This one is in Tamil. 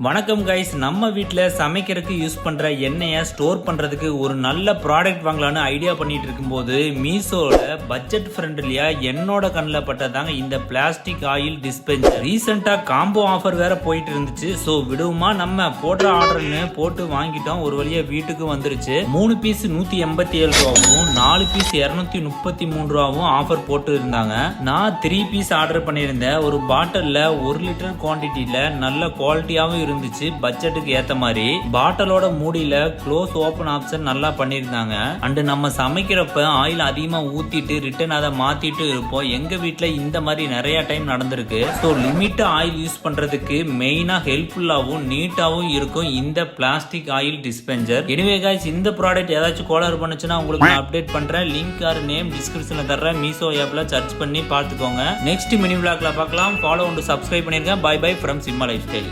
வணக்கம் கைஸ், நம்ம வீட்டில் சமைக்கிறதுக்கு யூஸ் பண்ணுற எண்ணெயை ஸ்டோர் பண்ணுறதுக்கு ஒரு நல்ல ப்ராடக்ட் வாங்கலான்னு ஐடியா பண்ணிட்டு இருக்கும்போது மீஷோவில் பட்ஜெட் ஃப்ரெண்ட்லியாக என்னோட கண்ணில் பட்டதாங்க இந்த பிளாஸ்டிக் ஆயில் டிஸ்பென்சர். ரீசெண்டாக காம்போ ஆஃபர் வேற போயிட்டு இருந்துச்சு. ஸோ விடுமா நம்ம போடுற ஆர்டர்னு போட்டு வாங்கிட்டோம். ஒரு வழியாக வீட்டுக்கு வந்துருச்சு. 3 பீஸ் 187 ரூபாவும் 4 பீஸ் 233 ரூபாவும் ஆஃபர் போட்டு இருந்தாங்க. நான் 3 பீஸ் ஆர்டர் பண்ணியிருந்தேன். ஒரு பாட்டிலில் 1 லிட்டர் குவான்டிட்டியில் நல்ல குவாலிட்டியாகவும் இருந்துச்சு. பட்ஜெட்டுக்கு ஏத்த மாதிரி பாட்டிலோட மூடியில க்ளோஸ் ஓபன் ஆப்ஷன் நல்லா பண்ணிருந்தாங்க. அண்ட் நம்ம சமைக்கிறப்ப ஆயில் அதிகமா ஊத்திட்டு ரிட்டர்ன் அதை மாத்திட்டு இருப்போம். எங்க வீட்டுல இந்த மாதிரி நிறைய டைம் நடந்திருக்கு. ஸோ லிமிட் ஆயில் யூஸ் பண்றதுக்கு மெயினா ஹெல்ப்ஃபுல்லாவும் நீட்டாவும் இருக்கும் இந்த plastic oil dispenser. Anyway guys, இந்த ப்ராடக்ட் ஏதாச்சும் கோளாறு பண்ணுச்சுன்னா உங்களுக்கு நான் அப்டேட் பண்றேன். லிங்க் ஆர் நேம் டிஸ்கிரிப்ஷன்ல தர்றேன். மீஷோ ஆப்ல சர்ச் பண்ணி பார்த்துக்கோங்க. நெக்ஸ்ட் மினி விளாக்ல பார்க்கலாம். ஃபாலோ அண்ட் சப்ஸ்கிரைப் பண்ணிருங்க. Bye bye from Simma life style.